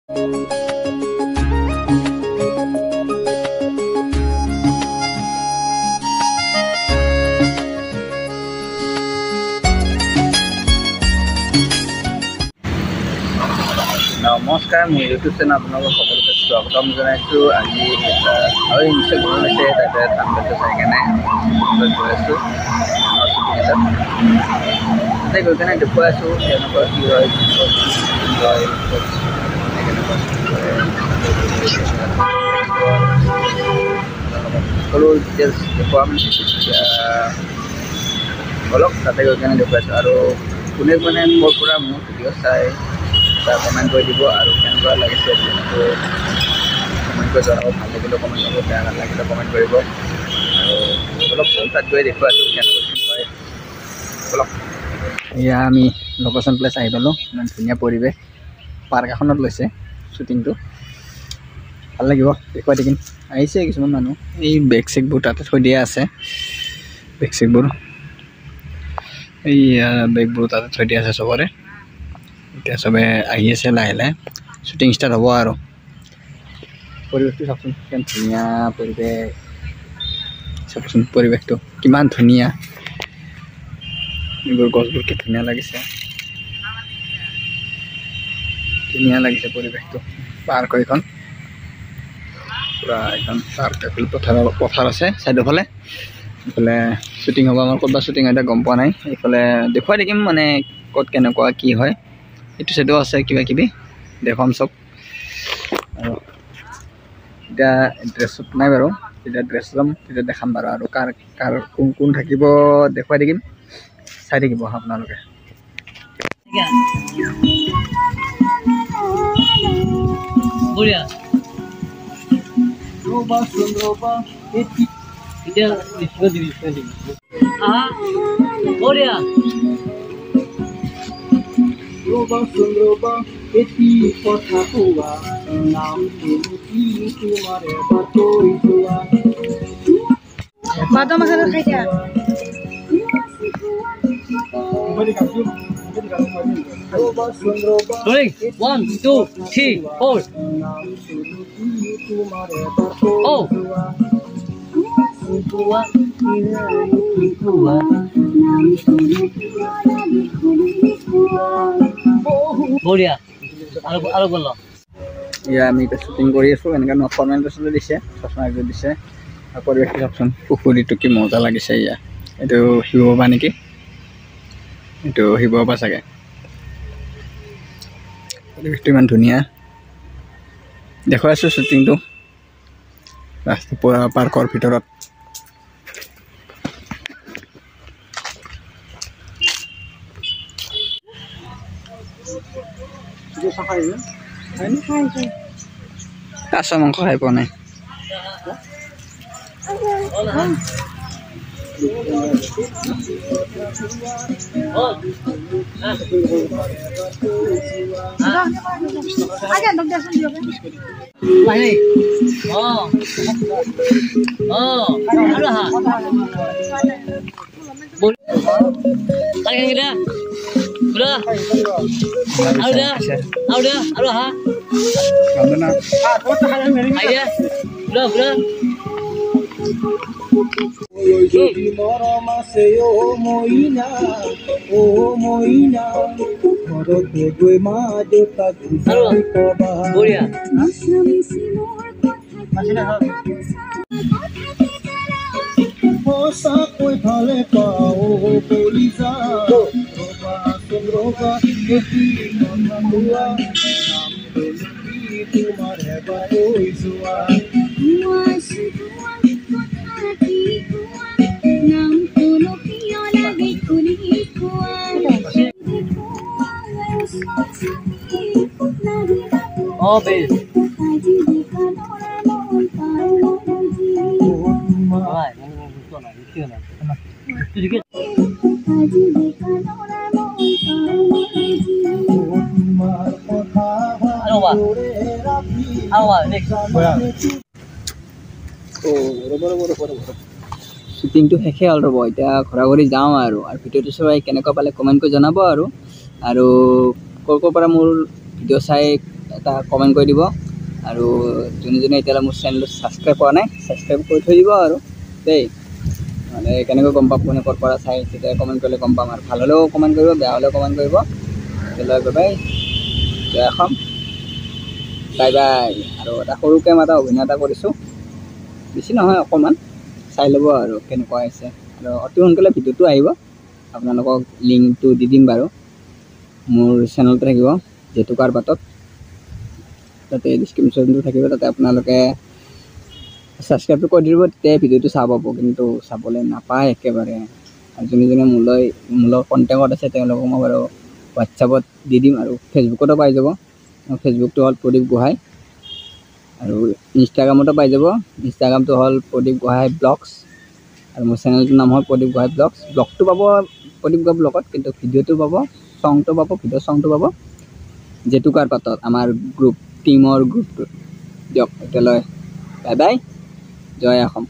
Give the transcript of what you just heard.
নমস্কাৰ, মোৰ YouTube channel আপোনালোকক সকলোকে স্বাগতম জনাইছোঁ। আজি আৰু নিশ্চয় ঘৰ আছে তাতে ঠাণ্ডাটো চাই কেনে গৈ আছোঁ তাতে গৈ কেনে দেখুৱাই আছোঁ কেনেকুৱা কি হয় সকলো ডিটেইলছ দেখুৱাম। অলপ তাতে গৈ কেনে দেখুৱাইছোঁ আৰু কোনে কোনে ক'ৰ পৰা মোৰ ভিডিঅ' চাই কমেণ্ট কৰি দিব আৰু কেনেকুৱা লাগিছে কমেণ্ট কৰি জনাব। ভাল লাগিলেও কমেণ্ট কৰিব, বেয়া নালাগিলেও কমেণ্ট কৰিব আৰু অলপ তাত গৈ দেখুৱাইছোঁ কেনেকুৱা কি হয়। অলপ এয়া আমি লোকেশ্যন প্লেচ আহি পালোঁ। ইমান ধুনীয়া পৰিৱেশ, পাৰ্ক এখনত লৈছে শ্বুটিংটো, ভাল লাগিব দেখুৱাই থাকিম। আহিছে কিছুমান মানুহ, এই বেগ চেগবোৰ তাতে থৈ দিয়া আছে, বেগ চেগবোৰ এই বেগবোৰ তাতে থৈ দিয়া আছে চবৰে। এতিয়া চবে আহি আছে, লাহে লাহে শ্বুটিং ষ্টাৰ্ট হ'ব আৰু। পৰিৱেশটো চাওকচোন কিমান ধুনীয়া পৰিৱেশ, চাওকচোন পৰিৱেশটো কিমান ধুনীয়া, এইবোৰ গছবোৰ কি ধুনীয়া লাগিছে, ধুনীয়া লাগিছে পৰিৱেশটো। পাৰ্ক এইখন পূৰা এখন পাৰ্ক, পথাৰ আছে ছাইডৰ ফালে, এইফালে শ্বুটিং হ'ব। আমাৰ ক'ৰবাত শ্বুটিং হয় এতিয়া গম পোৱা নাই। এইফালে দেখুৱাই থাকিম মানে ক'ত কেনেকুৱা কি হয়। এইটো চাইডো আছে কিবা কিবি দেখুৱাম চব। আৰু এতিয়া ড্ৰেছত নাই বাৰু, যেতিয়া ড্ৰেছ ল'ম তেতিয়া দেখাম বাৰু। আৰু কাৰ কাৰ কোন কোন থাকিব দেখুৱাই থাকিম, চাই থাকিব আপোনালোকে। এটি কথা কোৱা নাম কি তোমাৰ এবাৰ কৈ যোৱা বাদ মাছৰ খাইছা। Rolling 1 2 3 4 oh বঢ়িয়া আৰু বল। এয়া আমি এতিয়া শ্বুটিং কৰি আছোঁ। এনেকৈ ফৰ্মেল ড্ৰেছলৈ দিছে, চশমা একযোৰ দিছে। আৰু পৰিৱেশটো চাওকচোন, পুখুৰীটো কি মজা লাগিছে। এয়া এইটো শিৱ বাবা নেকি, এইটো শিৱ বাবা চাগে। পৰিৱেশটো ইমান ধুনীয়া, দেখুৱাই আছোঁ শ্বুটিংটো ৰাস্তা পাৰ্কৰ ভিতৰত। কাছ মাংস খাই পোৱা নাই। মৰম আছে অ মইনা, অ মইনা ঘৰতে গৈ মা দেউতাক কবা। সঁচাকৈ ভালে পাওঁ বলি যা ৰবা ৰবা এটি কথা কোৱা নাম তোমাৰ এবাৰ কৈ যোৱা। Oh, babe. শ্বুটিংটো শেষে হ'ল ৰ'ব, এতিয়া ঘৰা ঘৰি যাওঁ আৰু ভিডিঅ'টো চবাই কেনেকুৱা পালে কমেণ্ট কৰি জনাব। আৰু ক'ৰ পৰা মোৰ ভিডিঅ' চাই এটা কমেণ্ট কৰি দিব আৰু যোনে যোনে এতিয়ালৈ মোৰ চেনেলটো ছাবস্ক্ৰাইব কৰা নাই ছাবস্ক্ৰাইব কৰি থৈ দিব আৰু দেই মানে কেনেকৈ গম পাম কোনে ক'ৰ পৰা চাই তেতিয়া কমেণ্ট কৰিলে গম পাম আৰু ভাল হ'লেও কমেণ্ট কৰিব বেয়া হ'লেও কমেণ্ট কৰিব তেতিয়ালৈ বাই জয় অসম বাই বাই আৰু এটা সৰুকৈ মই এটা অভিনয় এটা কৰিছোঁ বেছি নহয় অকণমান চাই ল'ব আৰু কেনেকুৱা হৈছে আৰু অতি সোনকালে ভিডিঅ'টো আহিব আপোনালোকক লিংকটো দি দিম বাৰু মোৰ চেনেলতে থাকিব জেতুকাৰ বাটত তাতে ডিছক্ৰিপশ্যনটো থাকিব তাতে আপোনালোকে ছাবস্ক্ৰাইবটো কৰি দিব তেতিয়া ভিডিঅ'টো চাব পাব কিন্তু চাবলৈ নাপায় একেবাৰে আৰু যোনে যোনে মোৰ কণ্টেক্টত আছে তেওঁলোকক মই বাৰু হোৱাটছআপত দি দিম আৰু ফেচবুকতো পাই যাব মোৰ ফেচবুকটো হ'ল প্ৰদীপ গোহাঁই আৰু ইনষ্টাগ্ৰামতো পাই যাব ইনষ্টাগ্ৰামটো হ'ল প্ৰদীপ গোহাঁই ব্লগছ আৰু মোৰ চেনেলটোৰ নাম হ'ল প্ৰদীপ গোহাঁই ব্লগটো পাব প্ৰদীপ গোহাঁই ব্লগত কিন্তু ভিডিঅ'টো পাব চংটো পাব ভিডিঅ' চংটো পাব জেতুকাৰ পাতত আমাৰ গ্ৰুপ টিমৰ গ্ৰুপটোত দিয়ক এতিয়ালৈ বাই বাই জয় অসম